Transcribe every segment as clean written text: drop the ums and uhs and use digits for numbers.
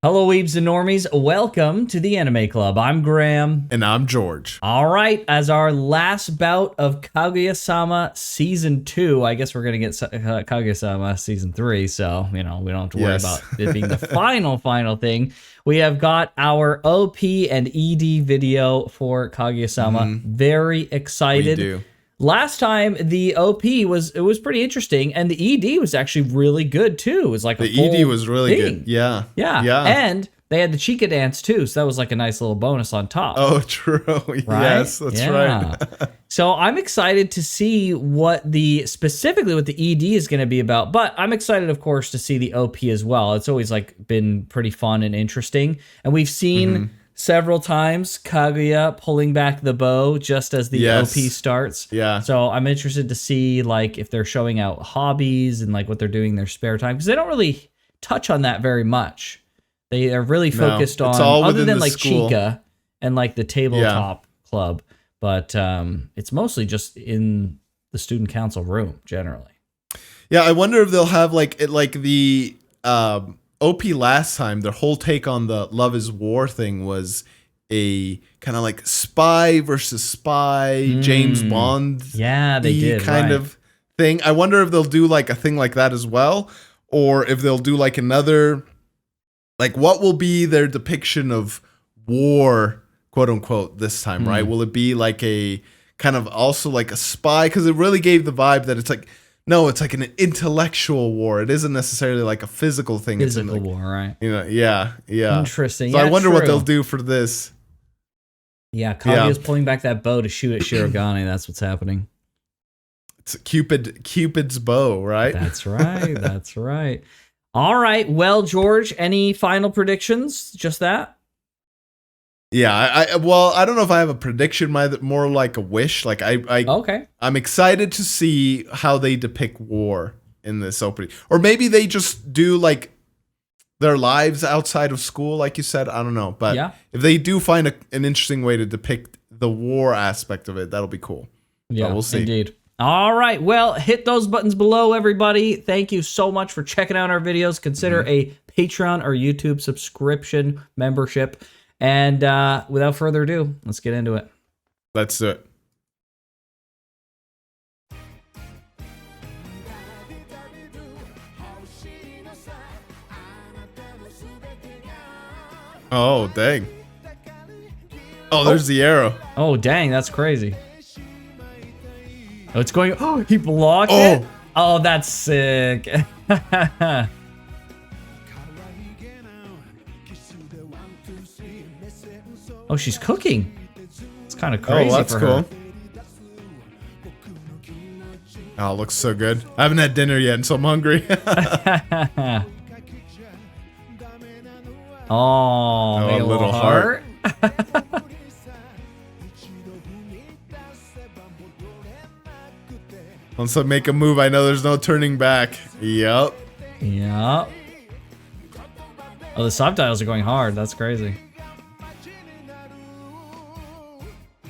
Hello, Weebs and Normies. Welcome to the Anime Club. I'm Graham. And I'm George. All right, as our last bout of Kaguya-Sama Season 2, I guess we're going to get Kaguya-Sama Season 3, so, we don't have to worry about it being the final thing. We have got our OP and ED video for Kaguya-Sama. Very excited. We do. Last time the OP was pretty interesting, and the ED was actually really good too. It was like the ED was really good. Yeah. And they had the Chica dance too, so that was like a nice little bonus on top. Oh, true. Right? Yes, that's right. So I'm excited to see specifically what the ED is going to be about, but I'm excited, of course, to see the OP as well. It's always been pretty fun and interesting, and we've seen several times Kaguya pulling back the bow just as the OP starts. Yeah. So I'm interested to see if they're showing out hobbies and what they're doing in their spare time, because they don't really touch on that very much. They are really focused on other than school. Chica and the tabletop club, but it's mostly just in the student council room generally. Yeah, I wonder if they'll have the OP last time, their whole take on the Love is War thing was a kind of spy versus spy, James Bond. Yeah, they did. Kind of thing. I wonder if they'll do a thing like that as well, or if they'll do another, what will be their depiction of war, quote unquote, this time, right? Will it be a kind of also a spy? Because it really gave the vibe that it's no, it's an intellectual war. It isn't necessarily a physical thing. Physical war, right? Yeah. Interesting. So I wonder what they'll do for this. Yeah, Kaguya's pulling back that bow to shoot at Shirogane. That's what's happening. It's Cupid's bow, right? That's right. That's right. All right. Well, George, any final predictions? Just that? Yeah, I don't know if I have a prediction, more like a wish. Okay. I'm excited to see how they depict war in this opening. Or maybe they just do their lives outside of school, like you said. I don't know. But if they do find an interesting way to depict the war aspect of it, that'll be cool. Yeah, but we'll see. Indeed. All right. Well, hit those buttons below, everybody. Thank you so much for checking out our videos. Consider a Patreon or YouTube subscription membership. And without further ado, let's get into it. Let's do it. Oh, dang. Oh, there's the arrow. Oh, dang. That's crazy. Oh, it's going... Oh, he blocked it? Oh, that's sick. Oh, she's cooking. It's kind of crazy. Oh, that's for cool. her. Oh, it looks so good. I haven't had dinner yet, and so I'm hungry. Oh, make a little heart. Once I make a move, I know there's no turning back. Yep. Yep. Oh, the subtitles are going hard. That's crazy.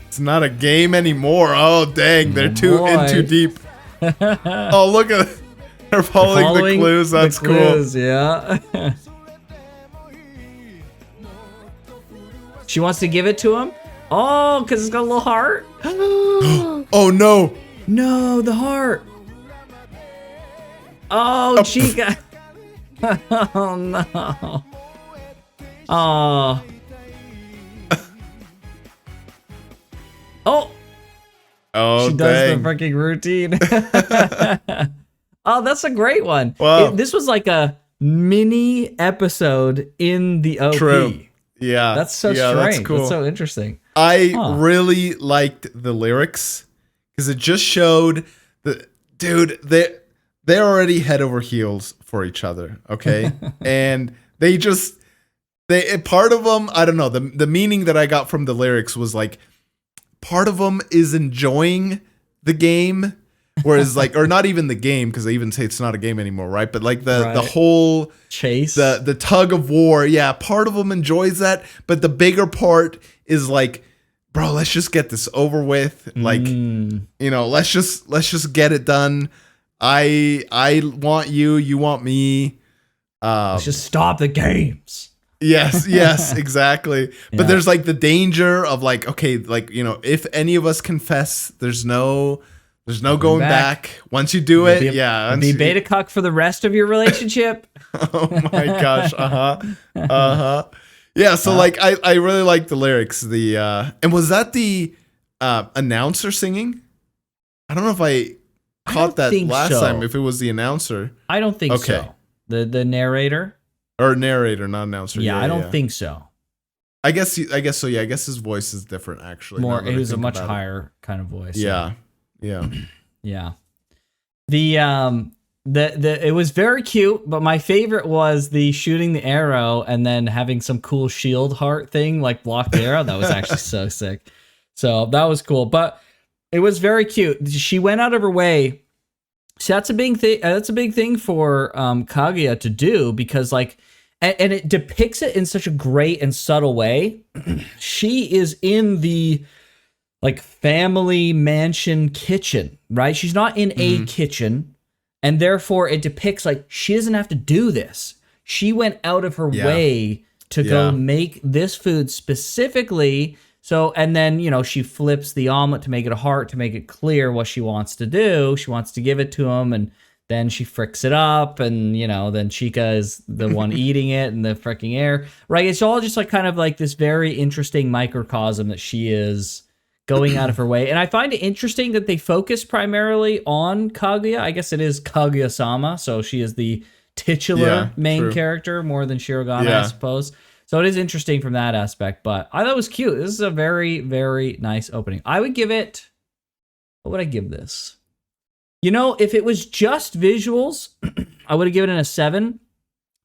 It's not a game anymore. Oh, dang. They're in too deep. Oh, look at it. They're following the clues. That's cool. Yeah. She wants to give it to him? Oh, because it's got a little heart? Oh, no. No, the heart. Oh, Chica. Oh, no. Oh. Oh, she does the freaking routine. Oh, that's a great one. Wow. This was like a mini episode in the OP. True. Yeah. That's so strange. That's cool. That's so interesting. I really liked the lyrics because it just showed dude, they're already head over heels for each other, okay? And part of them, I don't know, the meaning that I got from the lyrics was part of them is enjoying the game, whereas or not even the game, because they even say it's not a game anymore, right? But the whole chase, the tug of war, yeah, part of them enjoys that, but the bigger part is bro, let's just get this over with. Let's just get it done. I want you, you want me. Let's just stop the games. Yes, exactly. But there's like the danger of like, okay, like, you know, if any of us confess, there's no going back. Once you do it, be beta cuck for the rest of your relationship. Oh my gosh. Yeah, so like I really like the lyrics. And was that the announcer singing? I don't know if I caught that last time, if it was the announcer. I don't think so. The narrator? Or narrator, not announcer. Yeah, I don't think so. I guess so. Yeah, I guess his voice is different actually. It was a much higher kind of voice. Yeah. Yeah. It was very cute, but my favorite was the shooting the arrow and then having some cool shield heart thing like block the arrow. That was actually so sick. So that was cool, but it was very cute. She went out of her way. So that's a big thing. That's a big thing for Kaguya to do because like, and it depicts it in such a great and subtle way. She is in the like family mansion kitchen, right? She's not in a kitchen, and therefore it depicts like she doesn't have to do this. She went out of her way to go make this food specifically. So, and then, you know, she flips the omelet to make it a heart, to make it clear what she wants to do. She wants to give it to him, and then she fricks it up, and, you know, then Chica is the one eating it in the freaking air, right? It's all just like kind of like this very interesting microcosm that she is going out of her way. And I find it interesting that they focus primarily on Kaguya. I guess it is Kaguya-sama, so she is the titular main character more than Shirogane, I suppose. So it is interesting from that aspect, but I thought it was cute. This is a very, very nice opening. I would give it, what would I give this? You know, if it was just visuals, I would have given it a 7.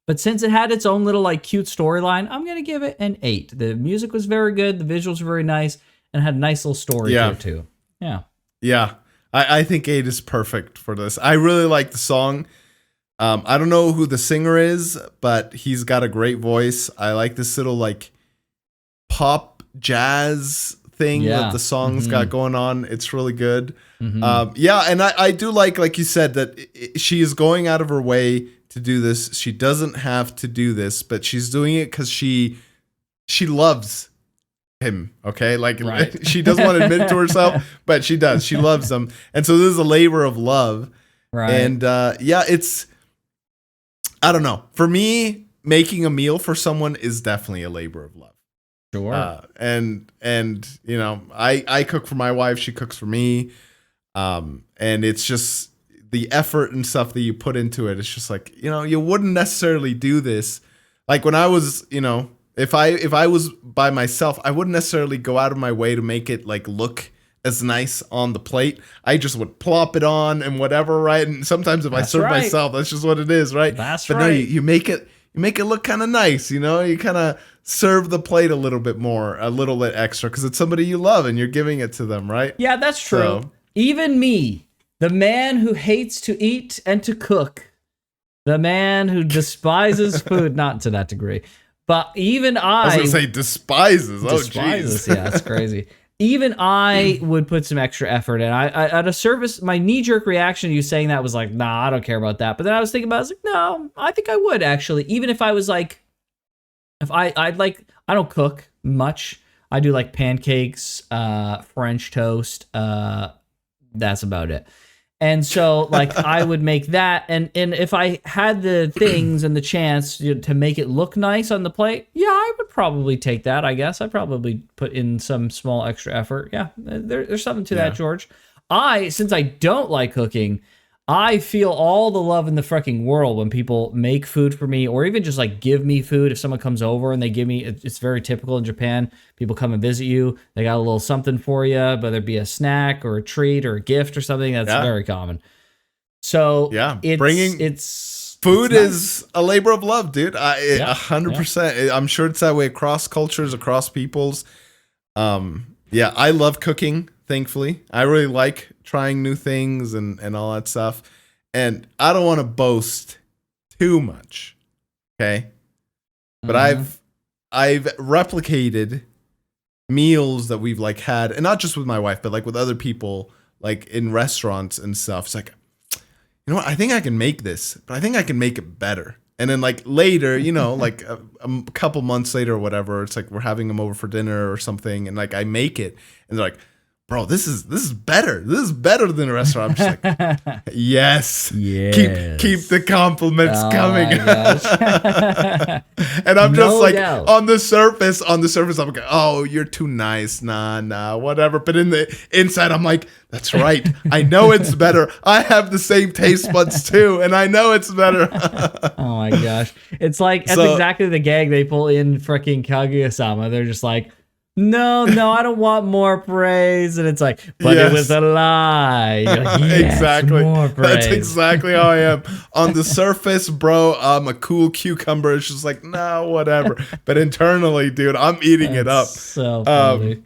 But since it had its own little like cute storyline, I'm going to give it an 8. The music was very good. The visuals were very nice and had a nice little story to it too. Yeah. Yeah. I think 8 is perfect for this. I really like the song. I don't know who the singer is, but he's got a great voice. I like this little like pop jazz thing that the song's got going on. It's really good. And I do like you said, that she is going out of her way to do this. She doesn't have to do this, but she's doing it because she loves him. Okay, like she doesn't want to admit it to herself, but she does. She loves him, and so this is a labor of love. Right. And it's, I don't know. For me, making a meal for someone is definitely a labor of love. Sure. And you know, I cook for my wife. She cooks for me. And it's just the effort and stuff that you put into it. It's just like, you know, you wouldn't necessarily do this. Like when I was, you know, if I was by myself, I wouldn't necessarily go out of my way to make it like look as nice on the plate. I just would plop it on and whatever, right? And sometimes if I serve myself, that's just what it is, right? But no, you make it look kind of nice, you know? You kind of serve the plate a little bit more, a little bit extra, because it's somebody you love and you're giving it to them, right? Yeah, that's true. So, even me, the man who hates to eat and to cook, the man who despises food, not to that degree, but even I was going to say despises. Oh, jeez. Yeah, it's crazy. Even I would put some extra effort in. I at a service, my knee-jerk reaction to you saying that was like, nah, I don't care about that. But then I was thinking about it, I was like, no, I think I would actually. Even if I was like, I don't cook much. I do like pancakes, French toast. That's about it. And so like I would make that, and if I had the things and the chance to make it look nice on the plate, yeah, I would probably take that. I guess I'd probably put in some small extra effort. Yeah, there's something to that, George. Since I don't like cooking, I feel all the love in the freaking world when people make food for me, or even just like give me food. If someone comes over and they give me, it's very typical in Japan. People come and visit you. They got a little something for you, whether it be a snack or a treat or a gift or something. That's very common. So food is a labor of love, dude. 100%. I'm sure it's that way across cultures, across peoples. I love cooking. Thankfully, I really like trying new things and all that stuff. And I don't want to boast too much, okay? But I've replicated meals that we've like had, and not just with my wife, but like with other people, like in restaurants and stuff. It's like, you know what? I think I can make this, but I think I can make it better. And then like later, you know, like a couple months later or whatever, it's like we're having them over for dinner or something, and like I make it, and they're like, "Bro, this is better. This is better than the restaurant." I'm just like, "Yes, keep the compliments coming." And I'm just like, on the surface, I'm like, "Oh, you're too nice, nah, whatever." But in the inside, I'm like, "That's right. I know it's better. I have the same taste buds too, and I know it's better." Oh my gosh, it's like that's exactly the gag they pull in freaking Kaguya-Sama. They're just like, no, I don't want more praise. And it's like, but it was a lie. You're like, yes, exactly. More praise. That's exactly how I am. On the surface, bro, I'm a cool cucumber. It's just like, no, whatever. But internally, dude, I'm eating it up. So funny.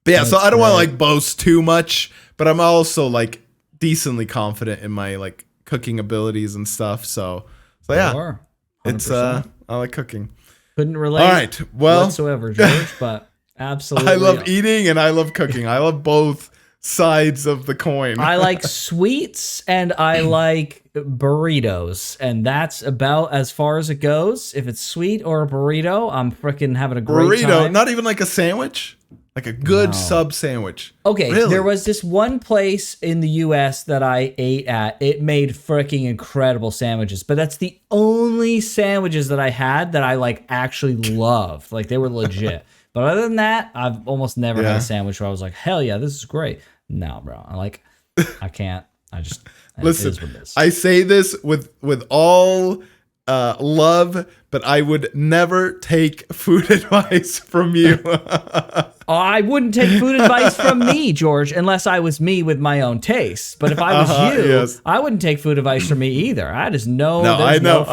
But yeah, so I don't want to like boast too much, but I'm also like decently confident in my like cooking abilities and stuff. So yeah, it's I like cooking. Couldn't relate. All right, well, whatsoever, George, but absolutely. I love eating and I love cooking. I love both sides of the coin. I like sweets and I like burritos, and that's about as far as it goes. If it's sweet or a burrito, I'm freaking having a great time. Not even like a sandwich? Like a good sub sandwich. Okay, really? There was this one place in the US that I ate at. It made freaking incredible sandwiches, but that's the only sandwiches that I had that I like actually loved. Like they were legit. But other than that, I've almost never had a sandwich where I was like, hell yeah, this is great. No, bro. I can't. I just listen. It is what it is. I say this with all love, but I would never take food advice from you. I wouldn't take food advice from me, George, unless I was me with my own tastes. But if I was you, I wouldn't take food advice from me either. I just know there's no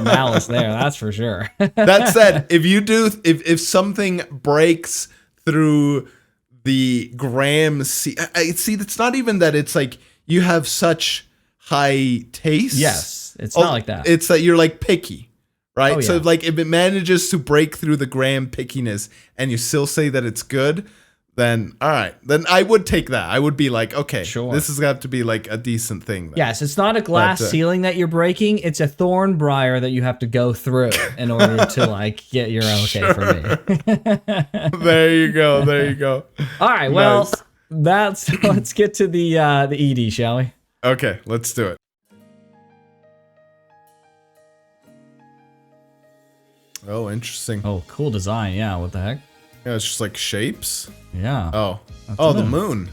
malice there. That's for sure. That said, if something breaks through the gram, see, it's not even that it's like you have such high taste. Yes, it's not like that. It's that you're like picky. Right. Oh, yeah. So like if it manages to break through the gram pickiness and you still say that it's good, then all right. Then I would take that. I would be like, okay, this has got to be like a decent thing. Then. Yes, it's not a glass ceiling that you're breaking. It's a thorn briar that you have to go through in order to like get your okay for me. There you go. All right. Well, let's get to the ED, shall we? Okay, let's do it. Oh, interesting. Oh, cool design. Yeah, what the heck? Yeah, it's just like shapes. Yeah. Oh, the moon.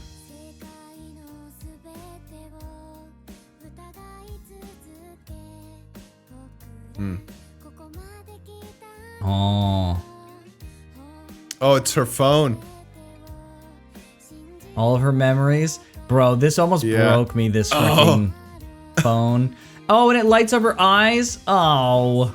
Oh, it's her phone. All of her memories. Bro, this almost broke me, this freaking phone. Oh, and it lights up her eyes. Oh.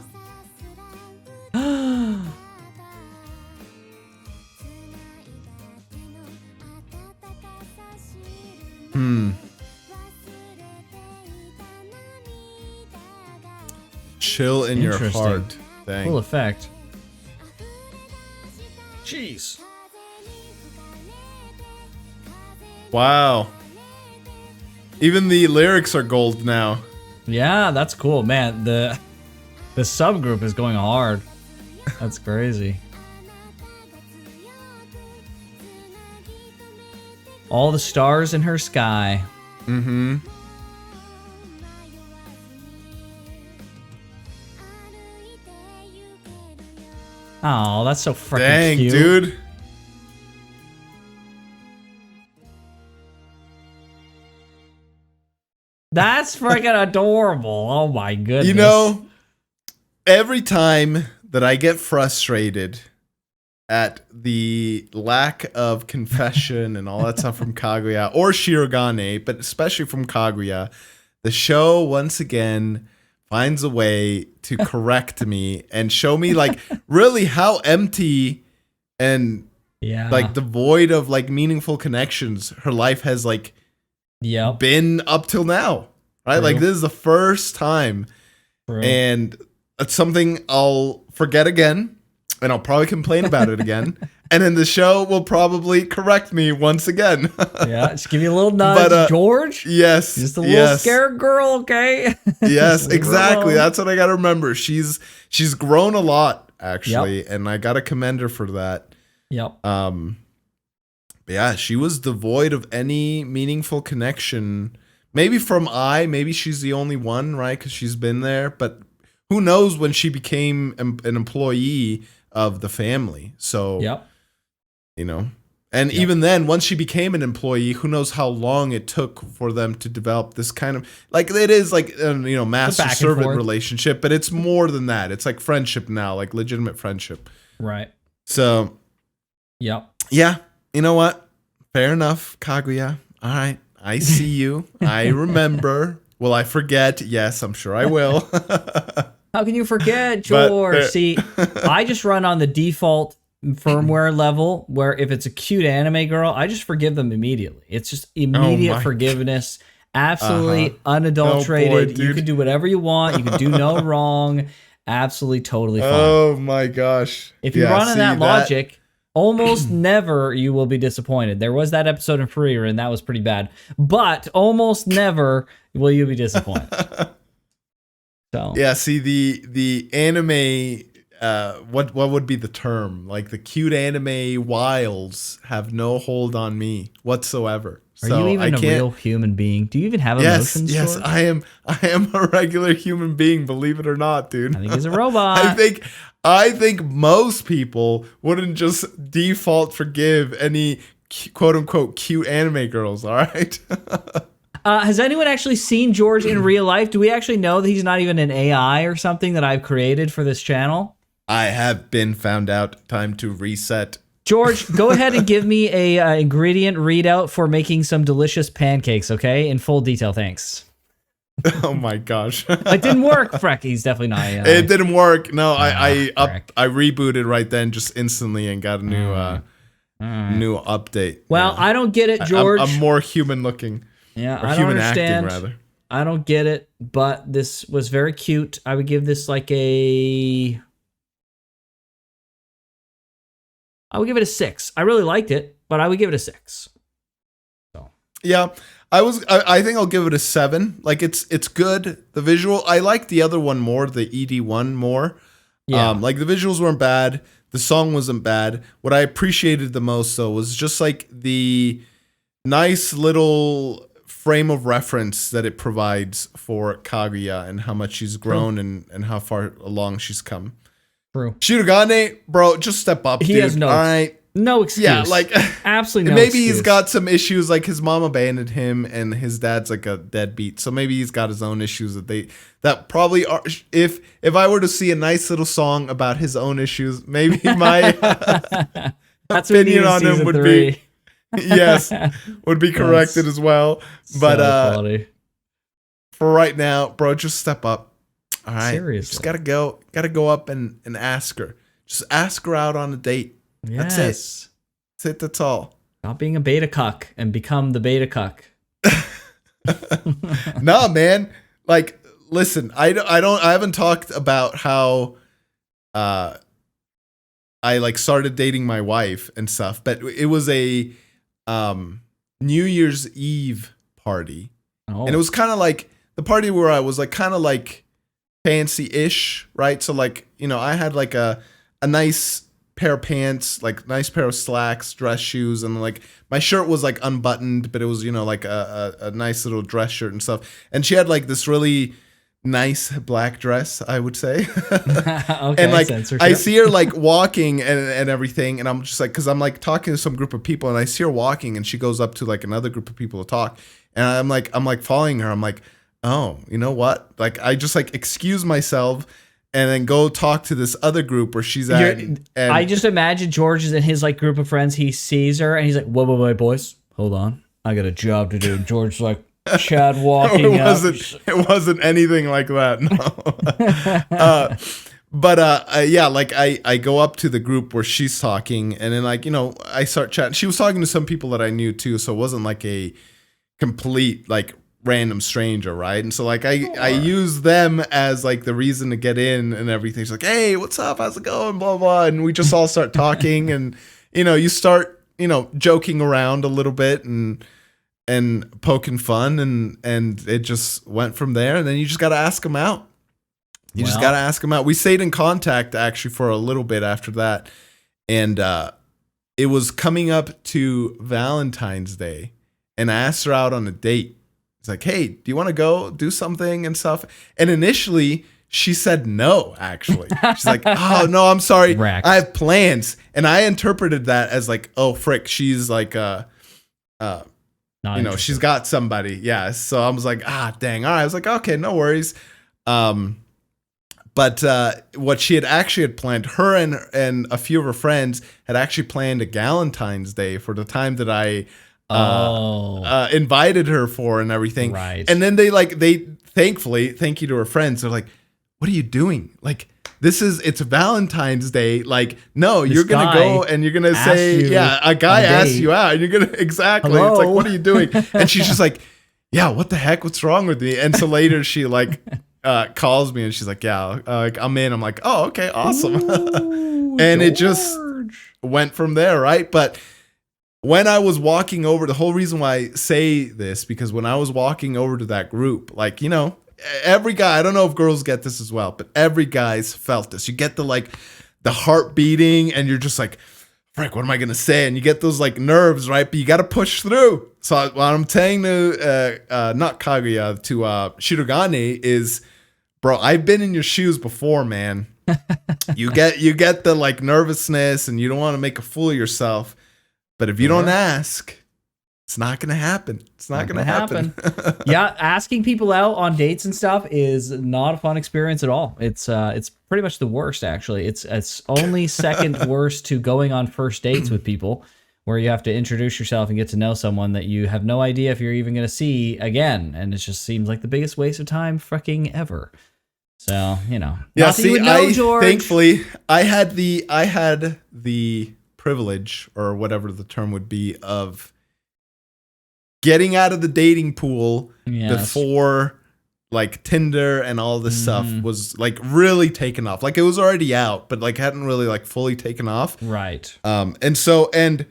Chill in your heart. Dang. Cool effect. Jeez. Wow. Even the lyrics are gold now. Yeah, that's cool, man. The subgroup is going hard. That's crazy. All the stars in her sky. Mm-hmm. Oh, that's so freaking cute. Dang, dude. That's freaking adorable. Oh my goodness. You know, every time that I get frustrated at the lack of confession and all that stuff from Kaguya or Shirogane, but especially from Kaguya, the show once again finds a way to correct me and show me like really how empty and like devoid of like meaningful connections her life has like been up till now, right? True. Like this is the first time. True. And it's something I'll forget again and I'll probably complain about it again And then the show will probably correct me once again. Yeah, just give you a little nudge, George. Yes. Just a little scared girl, okay? Yes, exactly. That's what I got to remember. She's grown a lot, actually, and I got to commend her for that. Yep. But yeah, she was devoid of any meaningful connection. Maybe maybe she's the only one, right? Because she's been there. But who knows when she became an employee of the family. So, you know, and even then, once she became an employee, who knows how long it took for them to develop this kind of, like, it is like, master-servant relationship, but it's more than that. It's like friendship now, like legitimate friendship. Right. So, yeah, you know what? Fair enough, Kaguya. All right. I see you. I remember. Will I forget? Yes, I'm sure I will. How can you forget, George? See, I just run on the default firmware level where if it's a cute anime girl, I just forgive them immediately. It's just immediate forgiveness. Absolutely unadulterated. Boy, you can do whatever you want. You can do no wrong. Absolutely, totally fine. Oh my gosh. If you run on that logic, almost never you will be disappointed. There was that episode in Freer, and that was pretty bad. But almost never will you be disappointed. So yeah, see the anime. What would be the term? Like the cute anime wilds have no hold on me whatsoever. Are you even a real human being? Do you even have emotions? Yes, George? I am. I am a regular human being. Believe it or not, dude. I think he's a robot. I think most people wouldn't just default forgive any quote unquote cute anime girls. All right. Has anyone actually seen George in real life? Do we actually know that he's not even an AI or something that I've created for this channel? I have been found out. Time to reset. George, go ahead and give me a ingredient readout for making some delicious pancakes, okay? In full detail, thanks. Oh my gosh. It didn't work, Freck. He's definitely not AI. It didn't work. No, I rebooted right then just instantly and got a new update. Well, I don't get it, George. I'm more human looking. Yeah, or I human don't understand. Acting, rather. I don't get it, but this was very cute. I would give this like I would give it a 6. I really liked it, but I would give it a 6. So yeah, I think I'll give it a 7. Like it's good. The visual, I like the other one more, the ED one more. Yeah. Like the visuals weren't bad. The song wasn't bad. What I appreciated the most though was just like the nice little frame of reference that it provides for Kaguya and how much she's grown and how far along she's come. True. Shirogane, bro, just step up, dude. He has no, all right? No excuse. Yeah, like absolutely no maybe excuse. He's got some issues, like his mom abandoned him and his dad's like a deadbeat. So maybe he's got his own issues that probably are. If I were to see a nice little song about his own issues, maybe my opinion on him would be would be corrected as well. But for right now, bro, just step up. All right. Seriously. Just gotta go up and ask her. Just ask her out on a date. Yes. That's it. That's all. Stop being a beta cuck and become the beta cuck. No, man. Like, listen, I haven't talked about how I like started dating my wife and stuff, but it was a New Year's Eve party. Oh. And it was kind of like the party where I was like kind of like fancy-ish, right? So like, you know, I had like a nice pair of pants, like nice pair of slacks, dress shoes, and like my shirt was like unbuttoned, but it was, you know, like a nice little dress shirt and stuff. And she had like this really nice black dress, I would say. Okay, and like I see her like walking and everything, and I'm just like, because I'm like talking to some group of people, and I see her walking, and she goes up to like another group of people to talk, and I'm like following her. I'm like, oh, you know what? Like I just like excuse myself and then go talk to this other group where she's at. And I just imagine George is in his like group of friends. He sees her and he's like, whoa, boys, hold on, I got a job to do. George's like, Chad walking It wasn't anything like that. No. Yeah, like I go up to the group where she's talking, and then like, you know, I start chatting. She was talking to some people that I knew too, so it wasn't like a complete like random stranger, right? And so like I use them as like the reason to get in and everything. She's like, hey, what's up? How's it going? Blah blah. And we just all start talking, and you start, joking around a little bit and poking fun, and it just went from there. And then you just got to ask them out. You just got to ask them out. We stayed in contact actually for a little bit after that. And it was coming up to Valentine's Day, and I asked her out on a date. It's like, hey, do you want to go do something and stuff? And initially she said no, actually. She's like, oh, no, I'm sorry. I have plans. And I interpreted that as like, oh, frick, she's like, she's got somebody. Yeah. So I was like, dang. All right. I was like, okay, no worries. But what she had planned, her and a few of her friends had actually planned a Galentine's Day for the time that I invited her for and everything. Right. And then they thankfully, thank you to her friends, they're like, what are you doing? Like, it's Valentine's Day. Like, no, you're going to go and you're going to say, a guy asked you out, and you're going to, exactly. Hello? It's like, what are you doing? And she's just like, yeah, what the heck? What's wrong with me? And so later she calls me and she's like, yeah, I'm in. I'm like, oh, okay, awesome. Ooh, and George. It just went from there, right? But when I was walking over, the whole reason why I say this, because when I was walking over to that group, every guy, I don't know if girls get this as well, but every guy's felt this. You get the heart beating and you're just like, frick, what am I going to say? And you get those nerves, right? But you got to push through. So what I'm saying to, not Kaguya, to Shirogane is, bro, I've been in your shoes before, man. You get the nervousness and you don't want to make a fool of yourself. But if you don't ask, it's not going to happen. It's not going to happen. Yeah, asking people out on dates and stuff is not a fun experience at all. It's pretty much the worst, actually. It's only second worst to going on first dates with people, where you have to introduce yourself and get to know someone that you have no idea if you're even going to see again, and it just seems like the biggest waste of time fucking ever. So, Yeah, see, thankfully I had the privilege, or whatever the term would be, of getting out of the dating pool before Tinder and all this stuff was really taken off. It was already out, but hadn't really fully taken off. Right. And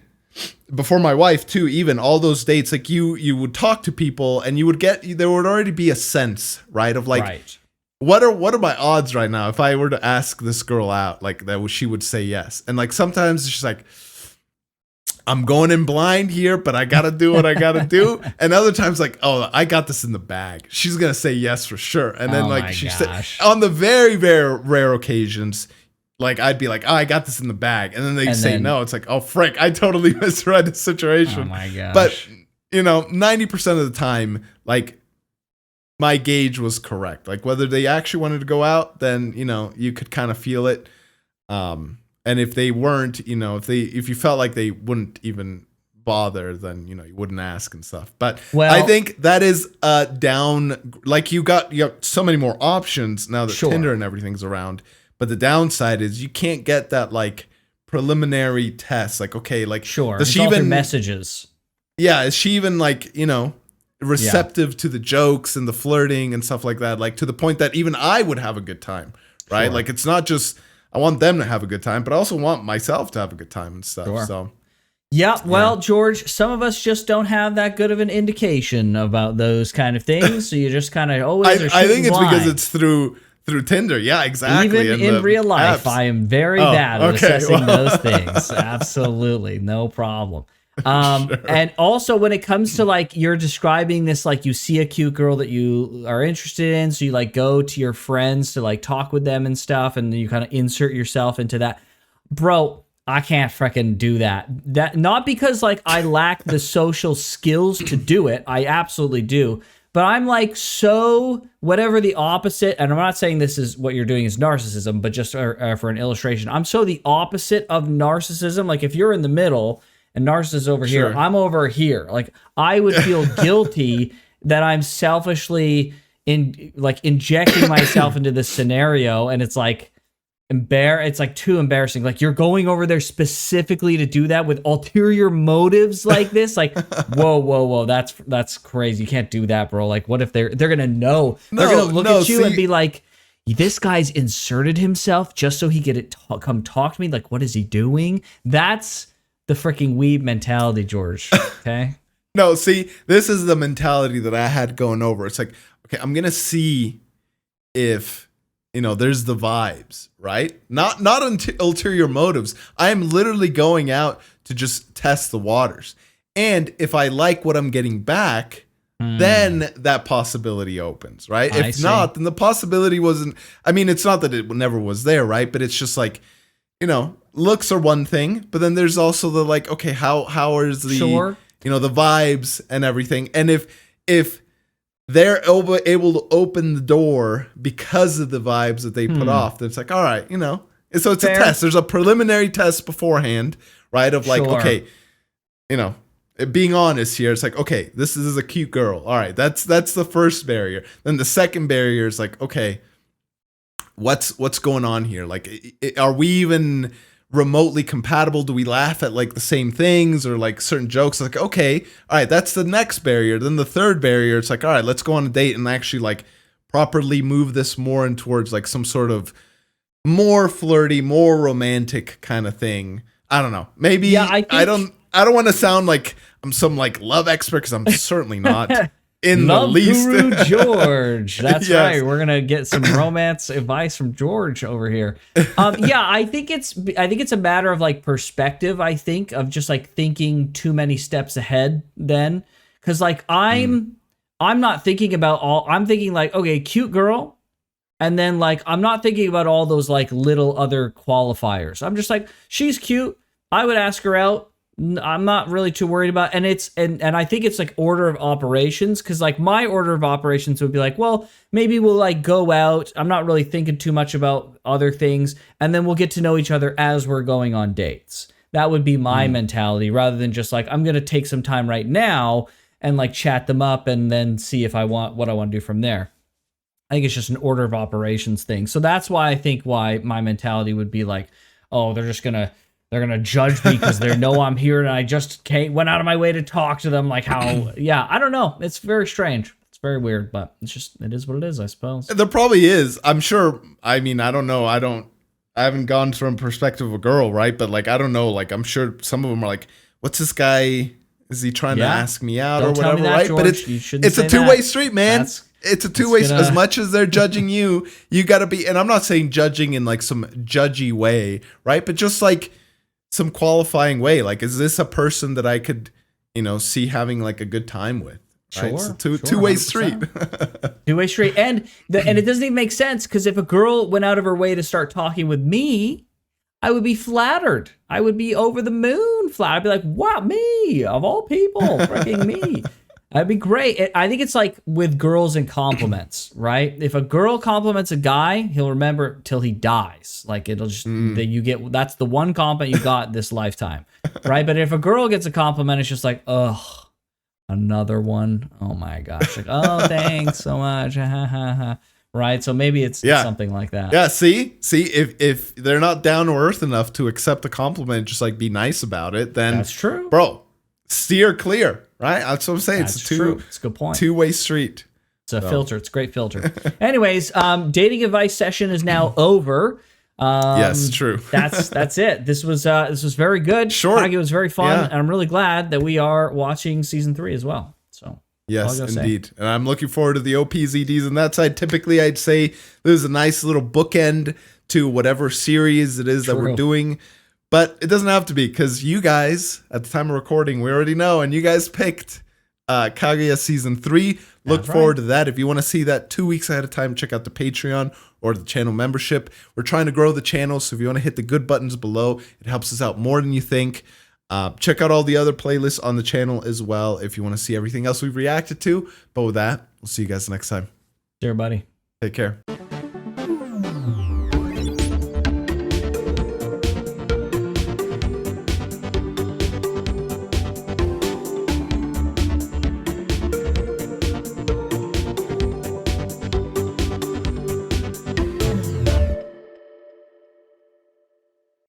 before my wife too, even all those dates, you would talk to people and there would already be a sense, right, of right. What are my odds right now if I were to ask this girl out, that she would say yes? And sometimes she's like, I'm going in blind here, but I got to do what I got to do. And other times oh, I got this in the bag. She's going to say yes for sure. And then she said, on the very, very rare occasions, I'd be like, oh, I got this in the bag. And then they say no. It's oh, frick, I totally misread the situation. Oh my gosh. But, 90% of the time, my gauge was correct. Whether they actually wanted to go out, then, you could kind of feel it. And if they weren't, if you felt like they wouldn't even bother, then, you wouldn't ask and stuff. But I think that is down, you got so many more options now that Tinder and everything's around. But the downside is you can't get that preliminary test. Okay, sure. Does it's she all even through messages? Yeah, is she even receptive to the jokes and the flirting and stuff like that? To the point that even I would have a good time, right? Sure. It's not just I want them to have a good time, but I also want myself to have a good time and stuff. Sure. So, well, George, some of us just don't have that good of an indication about those kind of things. So you just kind of always. I think it's because it's through Tinder. Yeah, exactly. Even in real life, apps. I am very bad at assessing those things. Absolutely, no problem. Sure. And also when it comes to you're describing this, you see a cute girl that you are interested in, so you go to your friends to talk with them and stuff, and you kind of insert yourself into that. Bro, I can't freaking do that. That not because I lack the social skills to do it. I absolutely do. But I'm so whatever the opposite, and I'm not saying this is what you're doing is narcissism, but just for an illustration, I'm so the opposite of narcissism. If you're in the middle and narcissist over here, I'm over here. I would feel guilty that I'm selfishly injecting myself into this scenario, and it's it's too embarrassing. You're going over there specifically to do that with ulterior motives like this. Whoa, that's crazy. You can't do that, bro. What if they're gonna know? They're gonna look at you and be like, this guy's inserted himself just so he come talk to me. What is he doing? That's the freaking weeb mentality, George. Okay. No, see, this is the mentality that I had going over. It's like, okay, I'm gonna see if there's the vibes, right? Not ulterior motives. I am literally going out to just test the waters, and if I like what I'm getting back, then that possibility opens, right? If not, then the possibility wasn't. I mean, it's not that it never was there, right? But it's just like, looks are one thing, but then there's also the like, okay, how is the the vibes and everything, and if they're able to open the door because of the vibes that they put off, then it's like, all right, and so it's fair. A test. There's a preliminary test beforehand, right? Of like, okay, being honest here, it's like, okay, this is a cute girl. All right, that's the first barrier. Then the second barrier is like, okay, what's going on here? Like, are we even remotely compatible? Do we laugh at like the same things or like certain jokes? Like, okay, all right, that's the next barrier. Then the third barrier, it's like, all right, let's go on a date and actually like properly move this more in towards like some sort of more flirty, more romantic kind of thing. I don't know. Maybe I don't want to sound like I'm some like love expert, because I'm certainly not in love the least. Guru George. That's yes. Right. We're gonna get some romance advice from George over here. I think it's a matter of like perspective. I think of just like thinking too many steps ahead. Then, because like I'm not thinking about all. I'm thinking like, okay, cute girl. And then like, I'm not thinking about all those like little other qualifiers. I'm just like, she's cute. I would ask her out. I'm not really too worried about, and I think it's like order of operations, because like my order of operations would be like, well, maybe we'll like go out. I'm not really thinking too much about other things, and then we'll get to know each other as we're going on dates. That would be my mentality, rather than just like, I'm gonna take some time right now and like chat them up and then see if I want what I want to do from there. I think it's just an order of operations thing. So that's why I think why my mentality would be like, oh, they're going to judge me because they know I'm here and I just went out of my way to talk to them. Like how, I don't know. It's very strange. It's very weird, but it is what it is, I suppose. There probably is. I'm sure. I mean, I don't know. I haven't gone from perspective of a girl, right? But like, I don't know. Like, I'm sure some of them are like, what's this guy? Is he trying to ask me out or whatever, right? George. But it's a two-way street, man. It's a two-way. As much as they're judging you got to be, and I'm not saying judging in like some judgy way, right? But just like some qualifying way. Like, is this a person that I could, see having like a good time with? Right? Sure. So two-way street. Two-way street. And it doesn't even make sense, because if a girl went out of her way to start talking with me, I would be flattered. I would be over the moon flattered. I'd be like, wow, me, of all people, freaking me. That'd be great. I think it's like with girls and compliments, right? If a girl compliments a guy, he'll remember till he dies. Like, it'll just that's the one compliment you got this lifetime, right? But if a girl gets a compliment, it's just like, ugh, another one. Oh my gosh! Like, oh, thanks so much. Right? So maybe it's something like that. Yeah. See, if they're not down to earth enough to accept the compliment, just like be nice about it, then that's true, bro. Steer clear, right? That's what I'm saying. It's true. It's a good point. Two-way street. It's a filter. It's a great filter. Anyways, dating advice session is now over. Yes, true. That's it. This was very good. Short. It was very fun, and I'm really glad that we are watching season 3 as well. So yes, indeed. And I'm looking forward to the OPZDs on that side. Typically, I'd say there's a nice little bookend to whatever series it is that we're doing. But it doesn't have to be, because you guys, at the time of recording, we already know, and you guys picked Kaguya Season 3. Look forward to that. If you want to see that 2 weeks ahead of time, check out the Patreon or the channel membership. We're trying to grow the channel, so if you want to hit the good buttons below, it helps us out more than you think. Check out all the other playlists on the channel as well if you want to see everything else we've reacted to. But with that, we'll see you guys next time. See you, everybody. Take care.